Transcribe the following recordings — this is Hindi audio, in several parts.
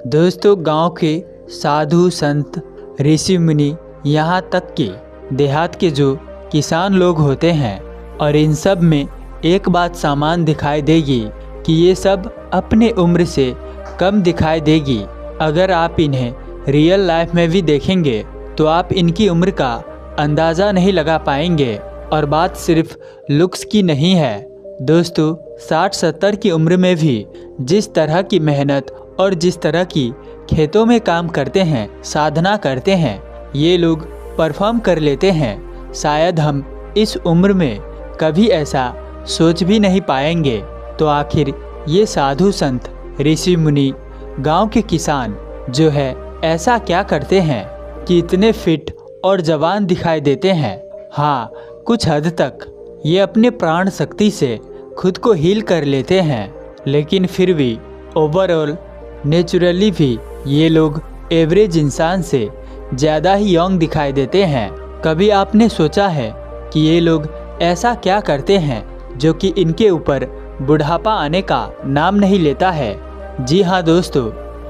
दोस्तों, गांव के साधु संत ऋषि मुनि यहाँ तक कि देहात के जो किसान लोग होते हैं, और इन सब में एक बात सामान दिखाई देगी कि ये सब अपने उम्र से कम दिखाई देगी। अगर आप इन्हें रियल लाइफ में भी देखेंगे तो आप इनकी उम्र का अंदाज़ा नहीं लगा पाएंगे। और बात सिर्फ लुक्स की नहीं है दोस्तों, 60-70 की उम्र में भी जिस तरह की मेहनत और जिस तरह की खेतों में काम करते हैं, साधना करते हैं, ये लोग परफॉर्म कर लेते हैं। शायद हम इस उम्र में कभी ऐसा सोच भी नहीं पाएंगे। तो आखिर ये साधु संत ऋषि मुनि गांव के किसान जो है ऐसा क्या करते हैं कि इतने फिट और जवान दिखाई देते हैं। हाँ, कुछ हद तक ये अपने प्राण शक्ति से खुद को हील कर लेते हैं, लेकिन फिर भी ओवरऑल नेचुरली भी ये लोग एवरेज इंसान से ज़्यादा ही यंग दिखाई देते हैं। कभी आपने सोचा है कि ये लोग ऐसा क्या करते हैं जो कि इनके ऊपर बुढ़ापा आने का नाम नहीं लेता है? जी हाँ दोस्तों,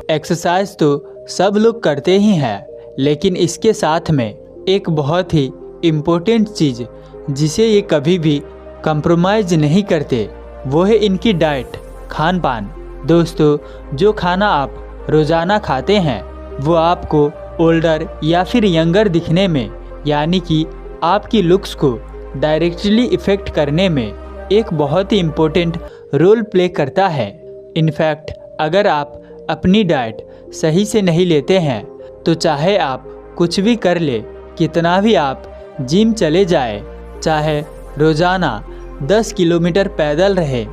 एक्सरसाइज तो सब लोग करते ही हैं, लेकिन इसके साथ में एक बहुत ही इम्पोर्टेंट चीज़ जिसे ये कभी भी कंप्रोमाइज़ नहीं करते, वो है इनकी डाइट, खान पान। दोस्तों, जो खाना आप रोज़ाना खाते हैं वो आपको ओल्डर या फिर यंगर दिखने में, यानी कि आपकी लुक्स को डायरेक्टली इफ़ेक्ट करने में एक बहुत ही इम्पोर्टेंट रोल प्ले करता है। इनफैक्ट अगर आप अपनी डाइट सही से नहीं लेते हैं तो चाहे आप कुछ भी कर ले, कितना भी आप जिम चले जाए, चाहे रोज़ाना 10 किलोमीटर पैदल रहे,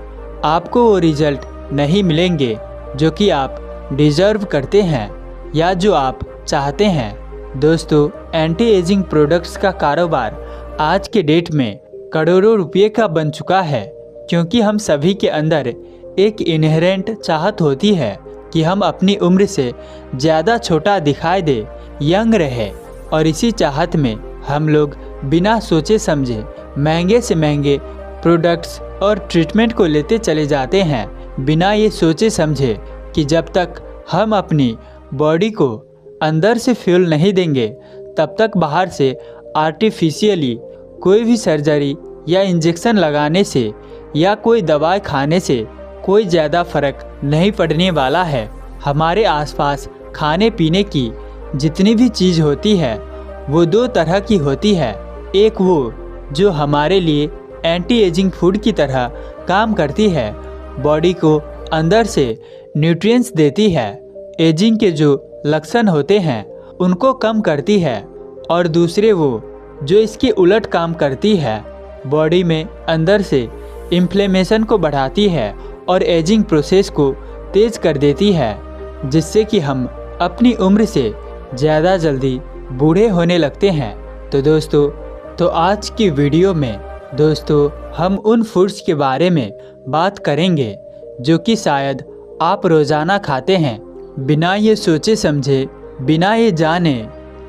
आपको वो रिज़ल्ट नहीं मिलेंगे जो कि आप डिज़र्व करते हैं या जो आप चाहते हैं। दोस्तों, एंटी एजिंग प्रोडक्ट्स का कारोबार आज के डेट में करोड़ों रुपये का बन चुका है, क्योंकि हम सभी के अंदर एक इनहेरेंट चाहत होती है कि हम अपनी उम्र से ज़्यादा छोटा दिखाई दे, यंग रहे। और इसी चाहत में हम लोग बिना सोचे समझे महंगे से महंगे प्रोडक्ट्स और ट्रीटमेंट को लेते चले जाते हैं, बिना ये सोचे समझे कि जब तक हम अपनी बॉडी को अंदर से फ्यूल नहीं देंगे तब तक बाहर से आर्टिफिशियली कोई भी सर्जरी या इंजेक्शन लगाने से या कोई दवाई खाने से कोई ज़्यादा फर्क नहीं पड़ने वाला है। हमारे आसपास खाने पीने की जितनी भी चीज़ होती है वो दो तरह की होती है। एक वो जो हमारे लिए एंटी एजिंग फूड की तरह काम करती है, बॉडी को अंदर से न्यूट्रिएंट्स देती है, एजिंग के जो लक्षण होते हैं उनको कम करती है। और दूसरे वो जो इसके उलट काम करती है, बॉडी में अंदर से इन्फ्लेमेशन को बढ़ाती है और एजिंग प्रोसेस को तेज़ कर देती है, जिससे कि हम अपनी उम्र से ज़्यादा जल्दी बूढ़े होने लगते हैं। तो दोस्तों, तो आज की वीडियो में दोस्तों हम उन फूड्स के बारे में बात करेंगे जो कि शायद आप रोज़ाना खाते हैं, बिना ये सोचे समझे, बिना ये जाने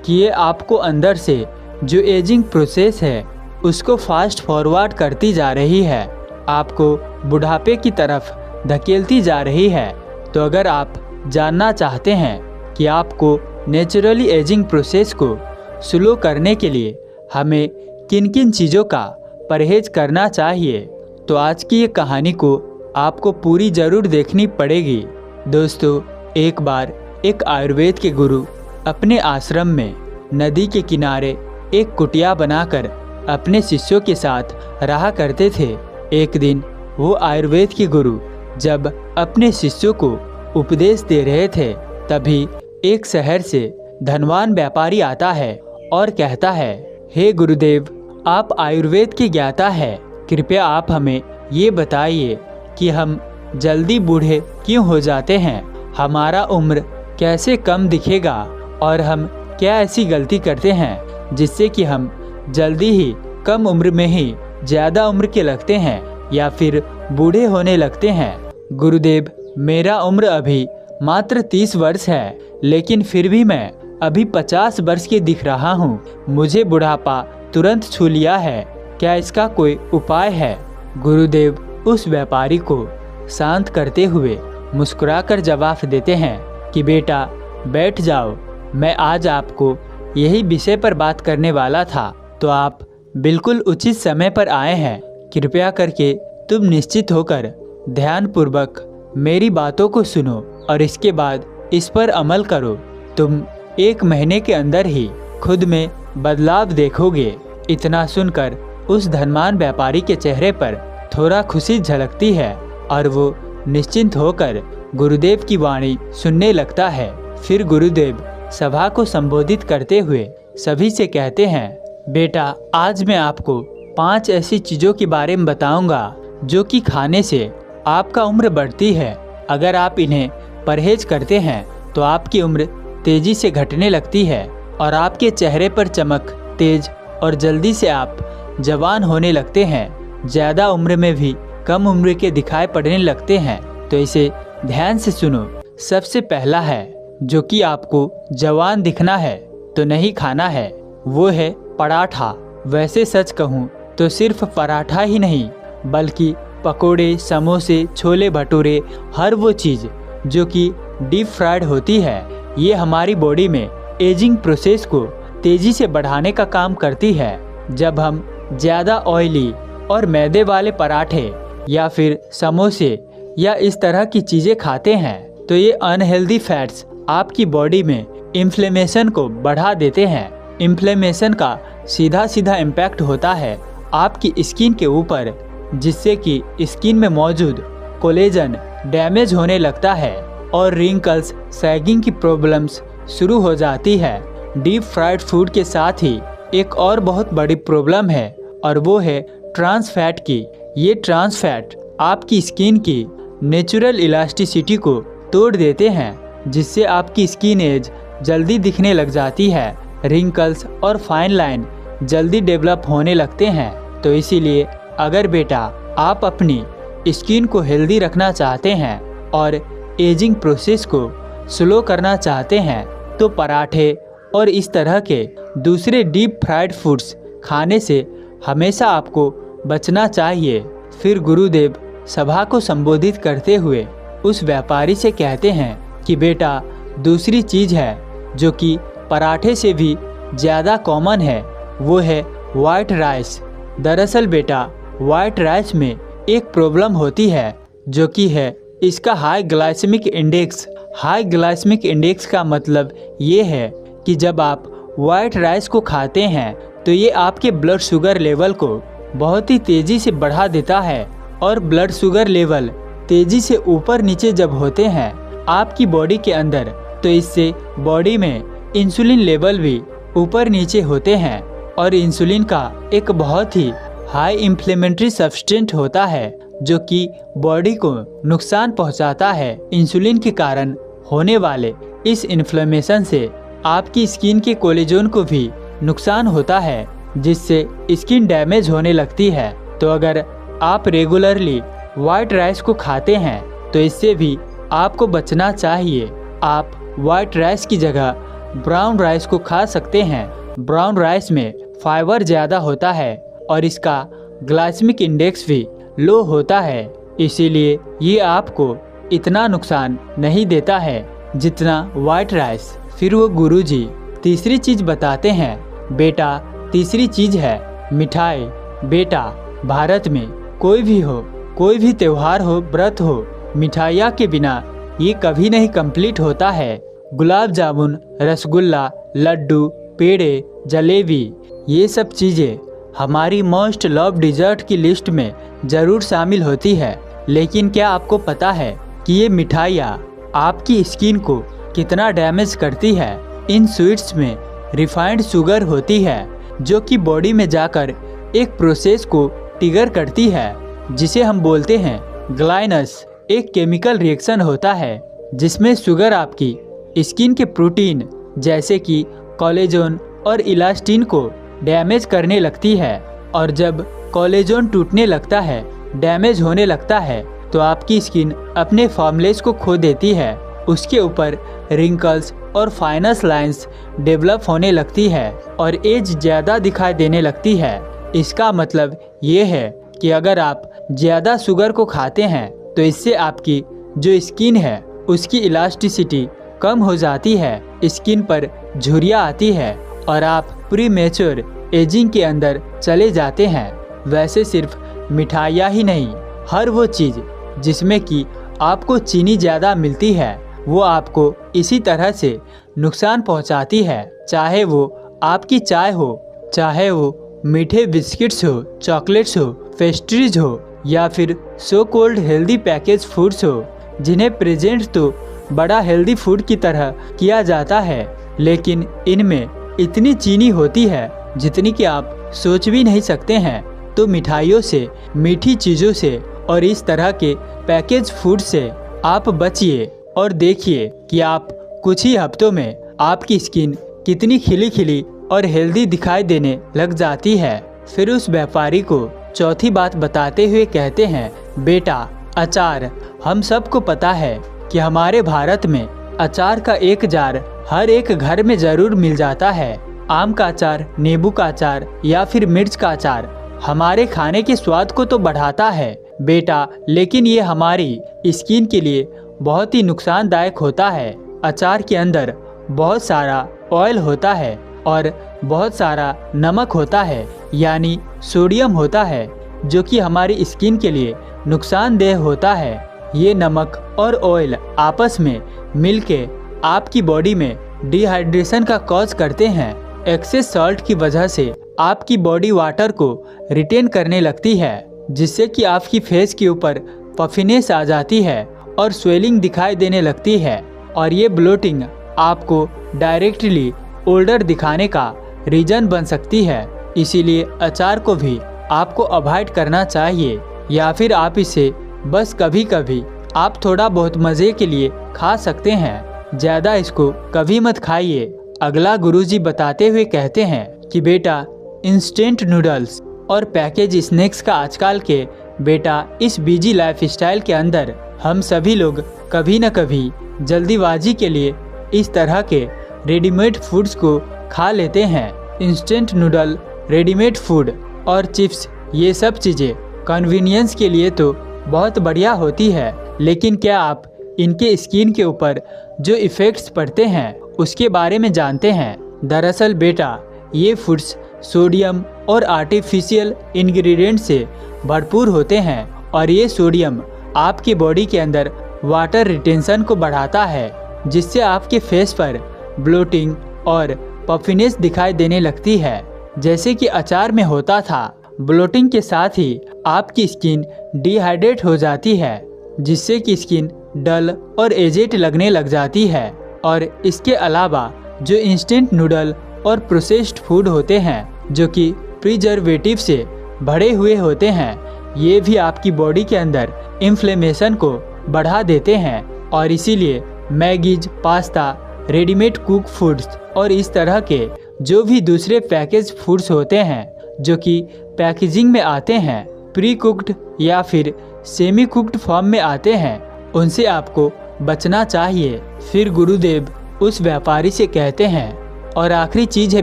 कि ये आपको अंदर से जो एजिंग प्रोसेस है उसको फास्ट फॉरवर्ड करती जा रही है, आपको बुढ़ापे की तरफ धकेलती जा रही है। तो अगर आप जानना चाहते हैं कि आपको नेचुरली एजिंग प्रोसेस को स्लो करने के लिए हमें किन किन चीज़ों का परहेज करना चाहिए, तो आज की ये कहानी को आपको पूरी ज़रूर देखनी पड़ेगी। दोस्तों, एक बार एक आयुर्वेद के गुरु अपने आश्रम में नदी के किनारे एक कुटिया बनाकर अपने शिष्यों के साथ रहा करते थे। एक दिन वो आयुर्वेद के गुरु जब अपने शिष्यों को उपदेश दे रहे थे, तभी एक शहर से धनवान व्यापारी आता है और कहता है, हे गुरुदेव, आप आयुर्वेद के ज्ञाता हैं, कृपया आप हमें ये बताइए कि हम जल्दी बूढ़े क्यों हो जाते हैं, हमारा उम्र कैसे कम दिखेगा और हम क्या ऐसी गलती करते हैं जिससे कि हम जल्दी ही कम उम्र में ही ज़्यादा उम्र के लगते हैं या फिर बूढ़े होने लगते हैं। गुरुदेव, मेरा उम्र अभी मात्र 30 वर्ष है, लेकिन फिर भी मैं अभी 50 वर्ष के दिख रहा हूँ। मुझे बुढ़ापा तुरंत छू लिया है, क्या इसका कोई उपाय है? गुरुदेव उस व्यापारी को शांत करते हुए मुस्कुराकर जवाब देते हैं, कि बेटा बैठ जाओ, मैं आज आपको यही विषय पर बात करने वाला था। तो आप बिल्कुल उचित समय पर आए हैं। कृपया करके तुम निश्चित होकर ध्यानपूर्वक मेरी बातों को सुनो और इसके बाद इस पर अमल करो। तुम 1 महीने के अंदर ही खुद में बदलाव देखोगे। इतना सुनकर उस धनवान व्यापारी के चेहरे पर थोड़ा खुशी झलकती है और वो निश्चिंत होकर गुरुदेव की वाणी सुनने लगता है। फिर गुरुदेव सभा को संबोधित करते हुए सभी से कहते हैं, बेटा आज मैं आपको 5 ऐसी चीज़ों के बारे में बताऊंगा जो कि खाने से आपका उम्र बढ़ती है। अगर आप इन्हें परहेज करते हैं तो आपकी उम्र तेजी से घटने लगती है और आपके चेहरे पर चमक तेज और जल्दी से आप जवान होने लगते हैं। ज़्यादा उम्र में भी कम उम्र के दिखाई पड़ने लगते हैं। तो इसे ध्यान से सुनो। सबसे पहला है जो कि आपको जवान दिखना है तो नहीं खाना है, वो है पराठा। वैसे सच कहूँ तो सिर्फ पराठा ही नहीं बल्कि पकोड़े, समोसे, छोले भटूरे, हर वो चीज़ जो कि डीप फ्राइड होती है, ये हमारी बॉडी में एजिंग प्रोसेस को तेज़ी से बढ़ाने का काम करती है। जब हम ज़्यादा ऑयली और मैदे वाले पराठे या फिर समोसे या इस तरह की चीज़ें खाते हैं तो ये अनहेल्दी फैट्स आपकी बॉडी में इन्फ्लेमेशन को बढ़ा देते हैं। इन्फ्लेमेशन का सीधा सीधा इम्पैक्ट होता है आपकी स्किन के ऊपर, जिससे कि स्किन में मौजूद कोलेजन डैमेज होने लगता है और रिंकल्स, सैगिंग की प्रॉब्लम्स शुरू हो जाती है। डीप फ्राइड फूड के साथ ही एक और बहुत बड़ी प्रॉब्लम है और वो है ट्रांस फैट की। ये ट्रांस फैट आपकी स्किन की नेचुरल इलास्टिसिटी को तोड़ देते हैं, जिससे आपकी स्किन एज जल्दी दिखने लग जाती है। रिंकल्स और फाइन लाइन जल्दी डेवलप होने लगते हैं। तो इसीलिए अगर बेटा आप अपनी स्किन को हेल्दी रखना चाहते हैं और एजिंग प्रोसेस को स्लो करना चाहते हैं तो पराठे और इस तरह के दूसरे डीप फ्राइड फूड्स खाने से हमेशा आपको बचना चाहिए। फिर गुरुदेव सभा को संबोधित करते हुए उस व्यापारी से कहते हैं कि बेटा दूसरी चीज़ है जो कि पराठे से भी ज़्यादा कॉमन है, वो है वाइट राइस। दरअसल बेटा वाइट राइस में एक प्रॉब्लम होती है जो कि है इसका high glycemic index. High glycemic index का मतलब ये है कि जब आप वाइट राइस को खाते हैं तो ये आपके ब्लड शुगर लेवल को बहुत ही तेज़ी से बढ़ा देता है और ब्लड शुगर लेवल तेज़ी से ऊपर नीचे जब होते हैं आपकी बॉडी के अंदर तो इससे बॉडी में इंसुलिन लेवल भी ऊपर नीचे होते हैं और इंसुलिन का एक बहुत ही हाई इन्फ्लेमेटरी सब्सटेंस होता है जो कि बॉडी को नुकसान पहुंचाता है। इंसुलिन के कारण होने वाले इस इन्फ्लेमेशन से आपकी स्किन के कोलेजन को भी नुकसान होता है, जिससे स्किन डैमेज होने लगती है। तो अगर आप रेगुलरली वाइट राइस को खाते हैं तो इससे भी आपको बचना चाहिए। आप वाइट राइस की जगह ब्राउन राइस को खा सकते हैं। ब्राउन राइस में फाइबर ज़्यादा होता है और इसका ग्लाइसेमिक इंडेक्स भी लो होता है, इसीलिए ये आपको इतना नुकसान नहीं देता है जितना वाइट राइस। फिर वो गुरुजी तीसरी चीज़ बताते हैं, बेटा तीसरी चीज़ है मिठाई। बेटा भारत में कोई भी त्यौहार हो, व्रत हो, मिठाइयाँ के बिना ये कभी नहीं कंप्लीट होता है। गुलाब जामुन, रसगुल्ला, लड्डू, पेड़े, जलेबी, ये सब चीज़ें हमारी मोस्ट लव डिज़र्ट की लिस्ट में ज़रूर शामिल होती है। लेकिन क्या आपको पता है कि ये मिठाइयाँ आपकी स्किन को कितना डैमेज करती है? इन स्वीट्स में रिफाइंड शुगर होती है जो कि बॉडी में जाकर एक प्रोसेस को ट्रिगर करती है जिसे हम बोलते हैं ग्लाइनस। एक केमिकल रिएक्शन होता है जिसमें शुगर आपकी स्किन के प्रोटीन जैसे कि कोलेजन और इलास्टिन को डैमेज करने लगती है और जब कोलेजन टूटने लगता है, डैमेज होने लगता है तो आपकी स्किन अपने फॉर्मलेस को खो देती है। उसके ऊपर रिंकल्स और फाइनस लाइंस डेवलप होने लगती है और एज ज़्यादा दिखाई देने लगती है। इसका मतलब ये है कि अगर आप ज़्यादा शुगर को खाते हैं तो इससे आपकी जो स्किन है उसकी इलास्टिसिटी कम हो जाती है, स्किन पर झुर्रियाँ आती है और आप प्री मैच्योर एजिंग के अंदर चले जाते हैं। वैसे सिर्फ मिठाइयाँ ही नहीं, हर वो चीज़ जिसमें कि आपको चीनी ज़्यादा मिलती है वो आपको इसी तरह से नुकसान पहुंचाती है। चाहे वो आपकी चाय हो, चाहे वो मीठे बिस्किट्स हो, चॉकलेट्स हो, पेस्ट्रीज हो या फिर so called healthy package foods हो, जिन्हें प्रेजेंट तो बड़ा हेल्दी फूड की तरह किया जाता है, लेकिन इनमें इतनी चीनी होती है जितनी कि आप सोच भी नहीं सकते हैं। तो मिठाइयों से, मीठी चीज़ों से और इस तरह के पैकेज फूड से आप बचिए और देखिए कि आप कुछ ही हफ्तों में आपकी स्किन कितनी खिली खिली और हेल्दी दिखाई देने लग जाती है। फिर उस व्यापारी को चौथी बात बताते हुए कहते हैं, बेटा अचार, हम सबको पता है कि हमारे भारत में अचार का एक जार हर एक घर में ज़रूर मिल जाता है। आम का अचार, नींबू का अचार या फिर मिर्च का अचार हमारे खाने के स्वाद को तो बढ़ाता है बेटा, लेकिन ये हमारी स्किन के लिए बहुत ही नुकसानदायक होता है। अचार के अंदर बहुत सारा ऑयल होता है और बहुत सारा नमक होता है, यानी सोडियम होता है, जो कि हमारी स्किन के लिए नुकसानदेह होता है। ये नमक और ऑयल आपस में मिलके आपकी बॉडी में डिहाइड्रेशन का कॉज करते हैं। एक्सेस सॉल्ट की वजह से आपकी बॉडी वाटर को रिटेन करने लगती है, जिससे कि आपकी फेस के ऊपर पफिनेस आ जाती है और स्वेलिंग दिखाई देने लगती है। और ये ब्लोटिंग आपको डायरेक्टली ओल्डर दिखाने का रीजन बन सकती है। इसीलिए अचार को भी आपको अवॉइड करना चाहिए, या फिर आप इसे बस कभी कभी आप थोड़ा बहुत मज़े के लिए खा सकते हैं, ज़्यादा इसको कभी मत खाइए। अगला गुरुजी बताते हुए कहते हैं कि बेटा इंस्टेंट नूडल्स और पैकेज स्नैक्स का आजकल के बेटा इस बिजी लाइफस्टाइल के अंदर हम सभी लोग कभी न कभी जल्दीबाजी के लिए इस तरह के रेडीमेड फूड्स को खा लेते हैं। इंस्टेंट नूडल, रेडीमेड फूड और चिप्स, ये सब चीज़ें कन्वीनियंस के लिए तो बहुत बढ़िया होती है, लेकिन क्या आप इनके स्किन के ऊपर जो इफ़ेक्ट्स पड़ते हैं उसके बारे में जानते हैं? दरअसल बेटा ये फूड्स सोडियम और आर्टिफिशियल इंग्रेडिएंट से भरपूर होते हैं और ये सोडियम आपकी बॉडी के अंदर वाटर रिटेंशन को बढ़ाता है, जिससे आपके फेस पर ब्लोटिंग और पफिनेस दिखाई देने लगती है, जैसे कि अचार में होता था। ब्लोटिंग के साथ ही आपकी स्किन डिहाइड्रेट हो जाती है, जिससे कि स्किन डल और एजेड लगने लग जाती है। और इसके अलावा जो इंस्टेंट नूडल और प्रोसेस्ड फूड होते हैं, जो कि प्रिजर्वेटिव से भरे हुए होते हैं, ये भी आपकी बॉडी के अंदर इन्फ्लेमेशन को बढ़ा देते हैं। और इसीलिए Maggie's, pasta, readymade cook foods और इस तरह के जो भी दूसरे पैकेज फूड्स होते हैं जो कि पैकेजिंग में आते हैं, प्री कुक्ड या फिर सेमी कुक्ड फॉर्म में आते हैं, उनसे आपको बचना चाहिए। फिर गुरुदेव उस व्यापारी से कहते हैं, और आखिरी चीज़ है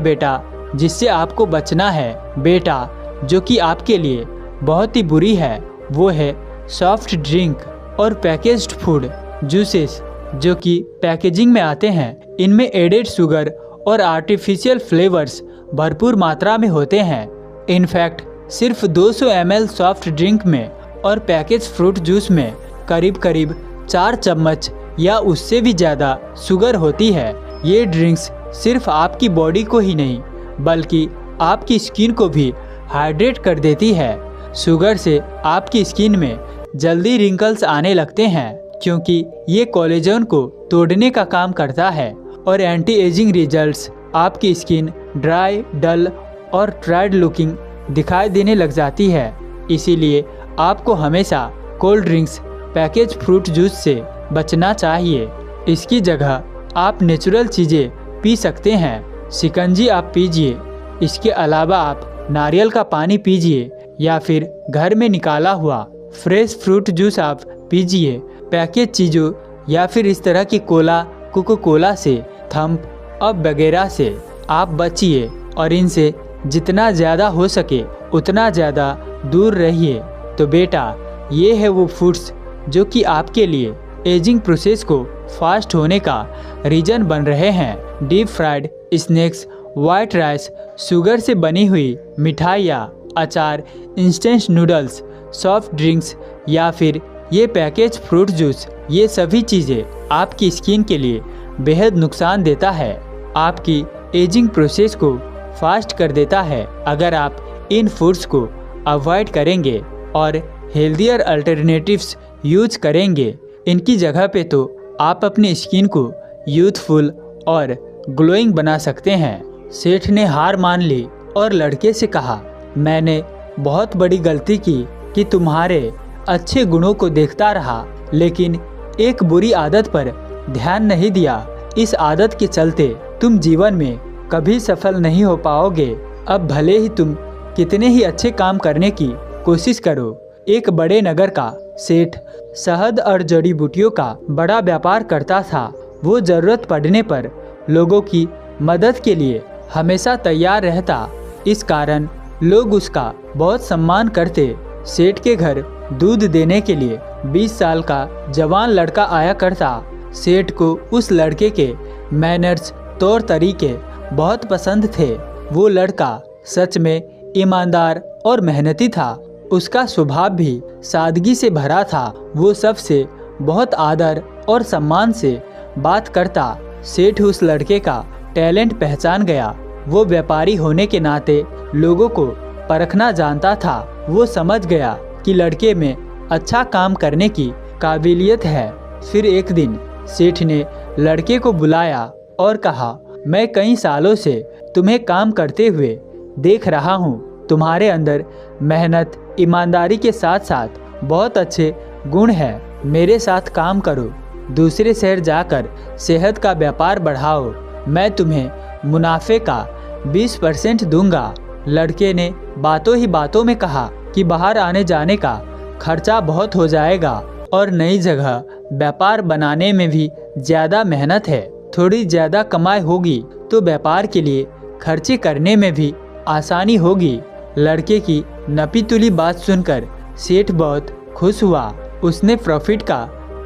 बेटा जिससे आपको बचना है बेटा, जो कि आपके लिए बहुत ही बुरी है, वो है सॉफ्ट ड्रिंक और पैकेज्ड फूड जूसेस, जो कि पैकेजिंग में आते हैं। इनमें एडेड शुगर और आर्टिफिशियल फ्लेवर्स भरपूर मात्रा में होते हैं। इनफैक्ट सिर्फ 200 ml सॉफ्ट ड्रिंक में और पैकेज फ्रूट जूस में करीब करीब 4 चम्मच या उससे भी ज़्यादा शुगर होती है। ये ड्रिंक्स सिर्फ आपकी बॉडी को ही नहीं बल्कि आपकी स्किन को भी हाइड्रेट कर देती है। शुगर से आपकी स्किन में जल्दी रिंकल्स आने लगते हैं, क्योंकि ये कोलेजन को तोड़ने का काम करता है। और एंटी एजिंग रिजल्ट्स आपकी स्किन ड्राई, डल और ट्राइड लुकिंग दिखाई देने लग जाती है। इसीलिए आपको हमेशा cold drinks, package fruit juice से बचना चाहिए। इसकी जगह आप नेचुरल चीज़ें पी सकते हैं। शिकंजी आप पीजिए, इसके अलावा आप नारियल का पानी पीजिए या फिर घर में निकाला हुआ फ्रेश फ्रूट जूस आप पीजिए। पैकेज चीज़ों या फिर इस तरह की कोला, कोको कोला से, थम्प अप वगैरह से आप बचिए और इनसे जितना ज़्यादा हो सके उतना ज़्यादा दूर रहिए। तो बेटा ये है वो फूड्स जो कि आपके लिए एजिंग प्रोसेस को फास्ट होने का रीजन बन रहे हैं। Deep fried snacks, white rice, sugar से बनी हुई मिठाइयाँ, अचार, इंस्टेंट नूडल्स, सॉफ्ट ड्रिंक्स या फिर ये पैकेज फ्रूट जूस, ये सभी चीज़ें आपकी स्किन के लिए बेहद नुकसान देता है, आपकी एजिंग प्रोसेस को फास्ट कर देता है। अगर आप इन फूड्स को अवॉइड करेंगे और हेल्दियर अल्टरनेटिव्स यूज करेंगे इनकी जगह पे, तो आप अपनी स्किन को यूथफुल और ग्लोइंग बना सकते हैं। सेठ ने हार मान ली और लड़के से कहा, मैंने बहुत बड़ी गलती की कि तुम्हारे अच्छे गुणों को देखता रहा, लेकिन एक बुरी आदत पर ध्यान नहीं दिया। इस आदत के चलते तुम जीवन में कभी सफल नहीं हो पाओगे। अब भले ही तुम कितने ही अच्छे काम करने की कोशिश करो। एक बड़े नगर का सेठ शहद और जड़ी बूटियों का बड़ा व्यापार करता था। वो जरूरत पड़ने पर लोगों की मदद के लिए हमेशा तैयार रहता। इस कारण लोग उसका बहुत सम्मान करते। सेठ के घर दूध देने के लिए 20 साल का जवान लड़का आया करता। सेठ को उस लड़के के मैनर्स, तौर तरीके बहुत पसंद थे। वो लड़का सच में ईमानदार और मेहनती था। उसका स्वभाव भी सादगी से भरा था। वो सबसे बहुत आदर और सम्मान से बात करता। सेठ उस लड़के का टैलेंट पहचान गया। वो व्यापारी होने के नाते लोगों को परखना जानता था। वो समझ गया कि लड़के में अच्छा काम करने की काबिलियत है। फिर एक दिन सेठ ने लड़के को बुलाया और कहा, मैं कई सालों से तुम्हें काम करते हुए देख रहा हूँ। तुम्हारे अंदर मेहनत, ईमानदारी के साथ साथ बहुत अच्छे गुण हैं। मेरे साथ काम करो, दूसरे शहर जाकर सेहत का व्यापार बढ़ाओ। मैं तुम्हें मुनाफे का 20% दूंगा। लड़के ने बातों ही बातों में कहा कि बाहर आने जाने का खर्चा बहुत हो जाएगा और नई जगह व्यापार बनाने में भी ज़्यादा मेहनत है। थोड़ी ज़्यादा कमाई होगी तो व्यापार के लिए खर्चे करने में भी आसानी होगी। लड़के की नपी तुली बात सुनकर सेठ बहुत खुश हुआ। उसने प्रॉफिट का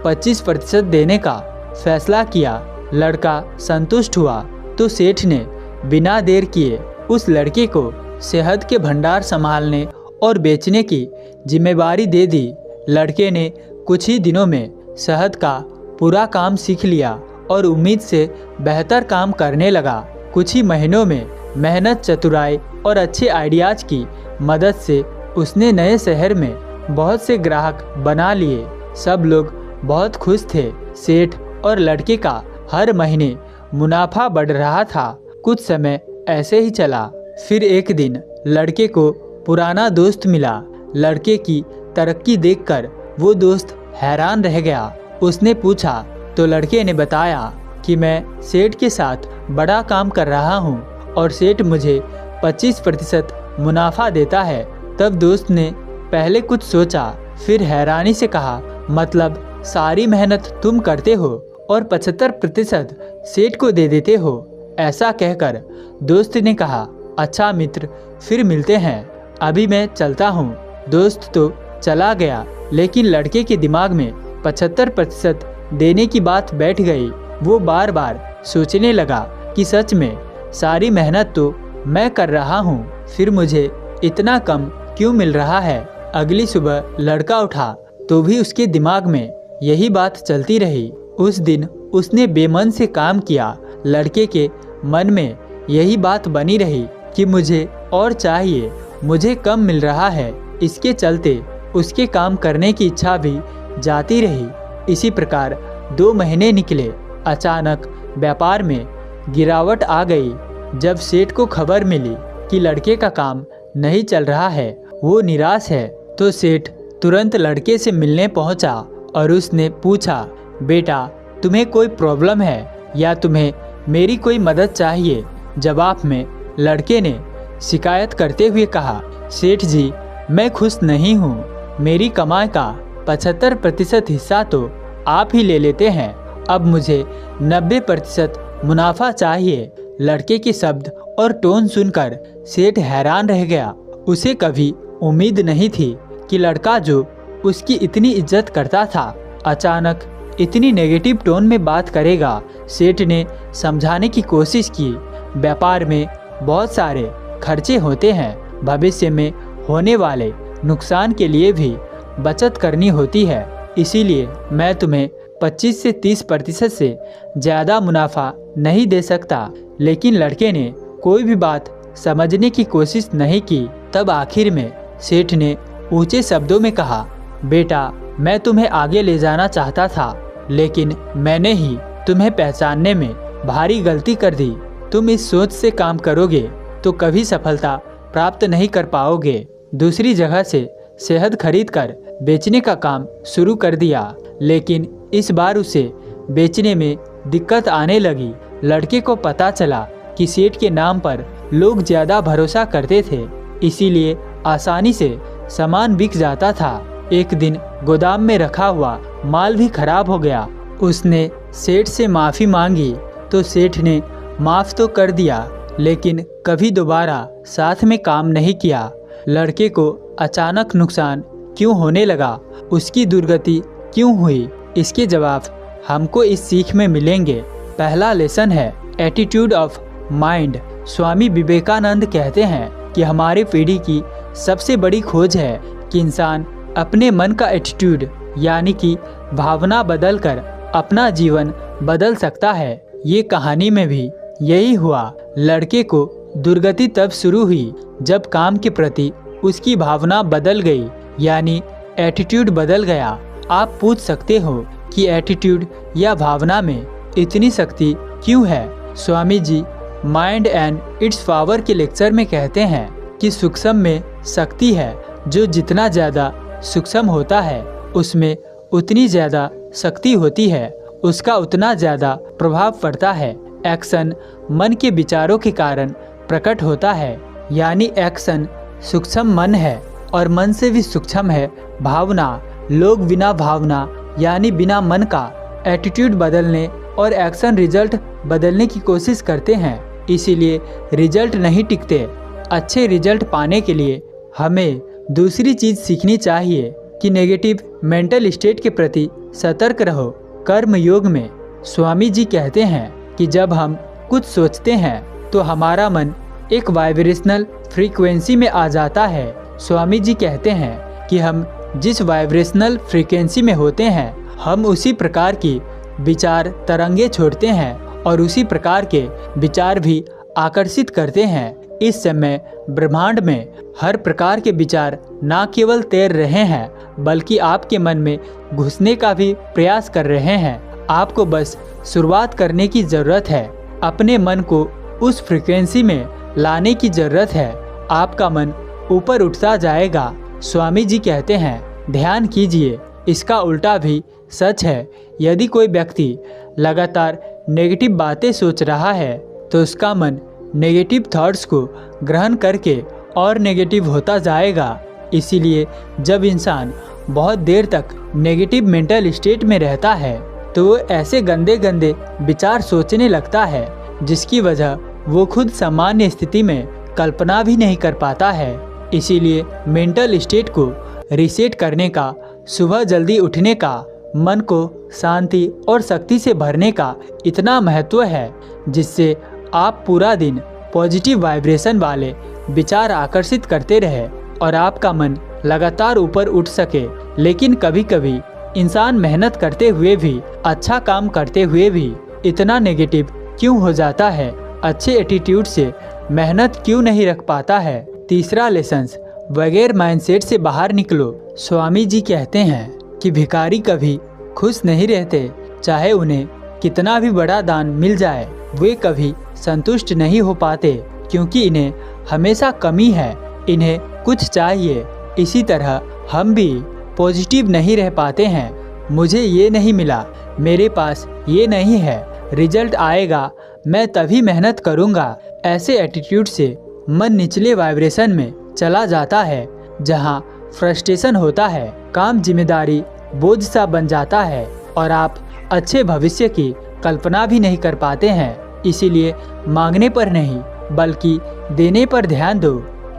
25% देने का फैसला किया। लड़का संतुष्ट हुआ तो सेठ ने बिना देर किए उस लड़के को शहद के भंडार संभालने और बेचने की जिम्मेवारी दे दी। लड़के ने कुछ ही दिनों में शहद का पूरा काम सीख लिया और उम्मीद से बेहतर काम करने लगा। कुछ ही महीनों में मेहनत, चतुराई और अच्छे आइडियाज़ की मदद से उसने नए शहर में बहुत से ग्राहक बना लिए। सब लोग बहुत खुश थे। सेठ और लड़के का हर महीने मुनाफा बढ़ रहा था। कुछ समय ऐसे ही चला। फिर एक दिन लड़के को पुराना दोस्त मिला। लड़के की तरक्की देखकर वो दोस्त हैरान रह गया। उसने पूछा तो लड़के ने बताया कि मैं सेठ के साथ बड़ा काम कर रहा हूँ और सेठ मुझे 25% मुनाफा देता है। तब दोस्त ने पहले कुछ सोचा, फिर हैरानी से कहा, मतलब सारी मेहनत तुम करते हो और 75% सेठ को दे देते हो? ऐसा कहकर दोस्त ने कहा, अच्छा मित्र, फिर मिलते हैं, अभी मैं चलता हूँ। दोस्त तो चला गया, लेकिन लड़के के दिमाग में 75% देने की बात बैठ गई। वो बार बार सोचने लगा कि सच में सारी मेहनत तो मैं कर रहा हूँ, फिर मुझे इतना कम क्यों मिल रहा है। अगली सुबह लड़का उठा तो भी उसके दिमाग में यही बात चलती रही। उस दिन उसने बेमन से काम किया। लड़के के मन में यही बात बनी रही कि मुझे और चाहिए, मुझे कम मिल रहा है। इसके चलते उसके काम करने की इच्छा भी जाती रही। इसी प्रकार 2 महीने निकले। अचानक व्यापार में गिरावट आ गई। जब सेठ को खबर मिली कि लड़के का काम नहीं चल रहा है, वो निराश है, तो सेठ तुरंत लड़के से मिलने पहुंचा और उसने पूछा, बेटा तुम्हें कोई प्रॉब्लम है या तुम्हें मेरी कोई मदद चाहिए? जवाब में लड़के ने शिकायत करते हुए कहा, सेठ जी मैं खुश नहीं हूँ। मेरी कमाई का 75% हिस्सा तो आप ही ले लेते हैं। अब मुझे 90% मुनाफा चाहिए। लड़के के शब्द और टोन सुनकर सेठ हैरान रह गया। उसे कभी उम्मीद नहीं थी कि लड़का जो उसकी इतनी इज्जत करता था, अचानक इतनी नेगेटिव टोन में बात करेगा? सेठ ने समझाने की कोशिश की। व्यापार में बहुत सारे खर्चे होते हैं, भविष्य में होने वाले नुकसान के लिए भी बचत करनी होती है, इसीलिए मैं तुम्हें 25 से 30% से ज़्यादा मुनाफा नहीं दे सकता। लेकिन लड़के ने कोई भी बात समझने की कोशिश नहीं की। तब आखिर में सेठ ने ऊंचे शब्दों में कहा, बेटा, मैं तुम्हें आगे ले जाना चाहता था, लेकिन मैंने ही तुम्हें पहचानने में भारी गलती कर दी। तुम इस सोच से काम करोगे तो कभी सफलता प्राप्त नहीं कर पाओगे। दूसरी जगह से शहद खरीद कर बेचने का काम शुरू कर दिया, लेकिन इस बार उसे बेचने में दिक्कत आने लगी। लड़के को पता चला कि सेठ के नाम पर लोग ज़्यादा भरोसा करते थे, इसीलिए आसानी से सामान बिक जाता था। एक दिन गोदाम में रखा हुआ माल भी खराब हो गया। उसने सेठ से माफ़ी मांगी तो सेठ ने माफ़ तो कर दिया, लेकिन कभी दोबारा साथ में काम नहीं किया। लड़के को अचानक नुकसान क्यों होने लगा, उसकी दुर्गति क्यों हुई, इसके जवाब हमको इस सीख में मिलेंगे। पहला लेसन है attitude of mind. Swami Vivekananda कहते हैं कि हमारी पीढ़ी की सबसे बड़ी खोज है कि इंसान अपने मन का एटीट्यूड यानी कि भावना बदल कर अपना जीवन बदल सकता है। ये कहानी में भी यही हुआ। लड़के को दुर्गति तब शुरू हुई जब काम के प्रति उसकी भावना बदल गई, यानी एटीट्यूड बदल गया। आप पूछ सकते हो कि एटीट्यूड या भावना में इतनी शक्ति क्यों है? Swami ji mind and it's power के लेक्चर में कहते हैं कि सूक्ष्म में शक्ति है। जो जितना ज़्यादा सूक्ष्म होता है उसमें उतनी ज़्यादा शक्ति होती है, उसका उतना ज़्यादा प्रभाव पड़ता है। एक्शन मन के विचारों के कारण प्रकट होता है, यानी एक्शन सूक्ष्म मन है और मन से भी सूक्ष्म है भावना। लोग बिना भावना यानी बिना मन का एटीट्यूड बदलने और एक्शन रिजल्ट बदलने की कोशिश करते हैं, इसीलिए रिजल्ट नहीं टिकते। अच्छे रिजल्ट पाने के लिए हमें दूसरी चीज़ सीखनी चाहिए कि नेगेटिव मेंटल स्टेट के प्रति सतर्क रहो। कर्म योग में स्वामी जी कहते हैं कि जब हम कुछ सोचते हैं तो हमारा मन एक वाइब्रेशनल फ्रीक्वेंसी में आ जाता है। स्वामी जी कहते हैं कि हम जिस वाइब्रेशनल फ्रीक्वेंसी में होते हैं हम उसी प्रकार की विचार तरंगे छोड़ते हैं और उसी प्रकार के विचार भी आकर्षित करते हैं। इस समय ब्रह्मांड में हर प्रकार के विचार न केवल तैर रहे हैं बल्कि आपके मन में घुसने का भी प्रयास कर रहे हैं। आपको बस शुरुआत करने की ज़रूरत है। अपने मन को उस फ्रीक्वेंसी में लाने की ज़रूरत है। आपका मन ऊपर उठता जाएगा। स्वामी जी कहते हैं ध्यान कीजिए, इसका उल्टा भी सच है। यदि कोई व्यक्ति लगातार नेगेटिव बातें सोच रहा है तो उसका मन नेगेटिव थॉट्स को ग्रहण करके और नेगेटिव होता जाएगा। इसीलिए जब इंसान बहुत देर तक नेगेटिव मेंटल स्टेट में रहता है तो वो ऐसे गंदे गंदे विचार सोचने लगता है जिसकी वजह वो खुद सामान्य स्थिति में कल्पना भी नहीं कर पाता है। इसीलिए मेंटल स्टेट को रीसेट करने का, सुबह जल्दी उठने का, मन को शांति और शक्ति से भरने का इतना महत्व है जिससे आप पूरा दिन पॉजिटिव वाइब्रेशन वाले विचार आकर्षित करते रहे और आपका मन लगातार ऊपर उठ सके। लेकिन कभी कभी इंसान मेहनत करते हुए भी, अच्छा काम करते हुए भी इतना नेगेटिव क्यों हो जाता है? अच्छे एटीट्यूड से मेहनत क्यों नहीं रख पाता है? तीसरा लेसन, बगैर माइंडसेट से बाहर निकलो। स्वामी जी कहते हैं कि भिखारी कभी खुश नहीं रहते, चाहे उन्हें कितना भी बड़ा दान मिल जाए वे कभी संतुष्ट नहीं हो पाते क्योंकि इन्हें हमेशा कमी है, इन्हें कुछ चाहिए। इसी तरह हम भी पॉजिटिव नहीं रह पाते हैं। मुझे ये नहीं मिला, मेरे पास ये नहीं है, रिजल्ट आएगा, मैं तभी मेहनत करूँगा। ऐसे एटीट्यूड से मन निचले वाइब्रेशन में चला जाता है जहाँ फ्रस्ट्रेशन होता है, काम जिम्मेदारी बोझ सा बन जाता है और आप अच्छे भविष्य की कल्पना भी नहीं कर पाते हैं। इसीलिए मांगने पर नहीं बल्कि देने पर ध्यान दो,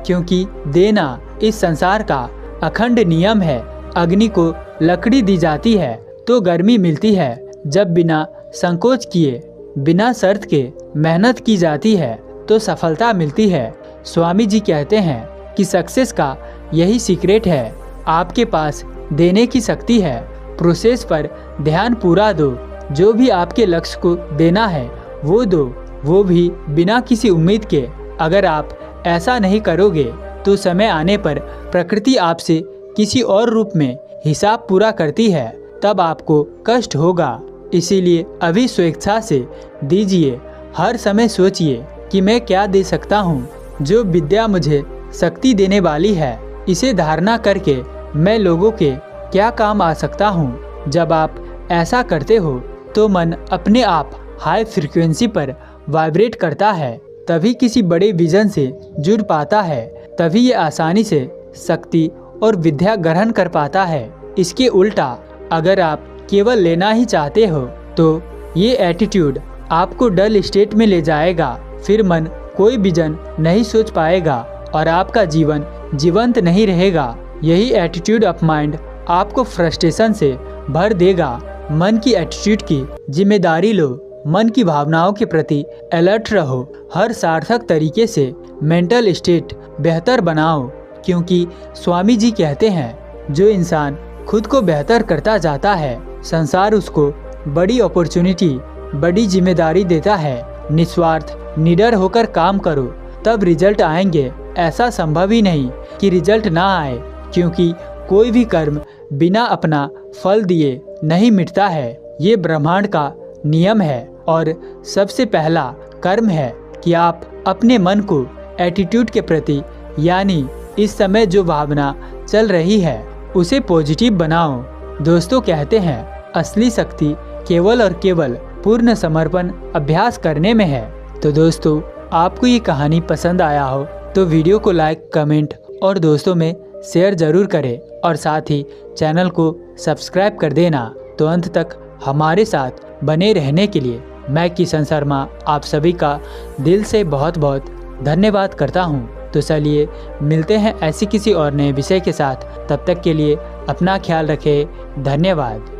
क्योंकि देना इस संसार का अखंड नियम है। अग्नि को लकड़ी दी जाती है तो गर्मी मिलती है। जब बिना संकोच किए, बिना शर्त के मेहनत की जाती है तो सफलता मिलती है। स्वामी जी कहते हैं कि सक्सेस का यही सीक्रेट है। आपके पास देने की शक्ति है, प्रोसेस पर ध्यान पूरा दो। जो भी आपके लक्ष्य को देना है वो दो, वो भी बिना किसी उम्मीद के। अगर आप ऐसा नहीं करोगे तो समय आने पर प्रकृति आपसे किसी और रूप में हिसाब पूरा करती है, तब आपको कष्ट होगा। इसीलिए अभी स्वेच्छा से दीजिए। हर समय सोचिए कि मैं क्या दे सकता हूँ। जो विद्या मुझे शक्ति देने वाली है, इसे धारणा करके मैं लोगों के क्या काम आ सकता हूँ। जब आप ऐसा करते हो तो मन अपने आप हाई फ्रीक्वेंसी पर वाइब्रेट करता है, तभी किसी बड़े विजन से जुड़ पाता है, तभी ये आसानी से शक्ति और विद्या ग्रहण कर पाता है। इसके उल्टा अगर आप केवल लेना ही चाहते हो तो ये एटीट्यूड आपको डल स्टेट में ले जाएगा। फिर मन कोई विजन नहीं सोच पाएगा और आपका जीवन जीवंत नहीं रहेगा। यही एटीट्यूड ऑफ माइंड आपको फ्रस्ट्रेशन से भर देगा। मन की एटीट्यूड की जिम्मेदारी लो। मन की भावनाओं के प्रति अलर्ट रहो। हर सार्थक तरीके से मेंटल स्टेट बेहतर बनाओ, क्योंकि स्वामी जी कहते हैं जो इंसान खुद को बेहतर करता जाता है, संसार उसको बड़ी अपॉर्चुनिटी, बड़ी जिम्मेदारी देता है। निस्वार्थ निडर होकर काम करो, तब रिजल्ट आएंगे। ऐसा संभव ही नहीं कि रिजल्ट ना आए, क्योंकि कोई भी कर्म बिना अपना फल दिए नहीं मिटता है। ये ब्रह्मांड का नियम है और सबसे पहला कर्म है कि आप अपने मन को एटीट्यूड के प्रति, यानी इस समय जो भावना चल रही है उसे पॉजिटिव बनाओ। दोस्तों कहते हैं असली शक्ति केवल और केवल पूर्ण समर्पण अभ्यास करने में है। तो दोस्तों, आपको ये कहानी पसंद आया हो तो वीडियो को लाइक, कमेंट और दोस्तों में शेयर जरूर करें और साथ ही चैनल को सब्सक्राइब कर देना। तो अंत तक हमारे साथ बने रहने के लिए मैं किशन शर्मा आप सभी का दिल से बहुत बहुत धन्यवाद करता हूँ। तो चलिए मिलते हैं ऐसी किसी और नए विषय के साथ। तब तक के लिए अपना ख्याल रखें। धन्यवाद।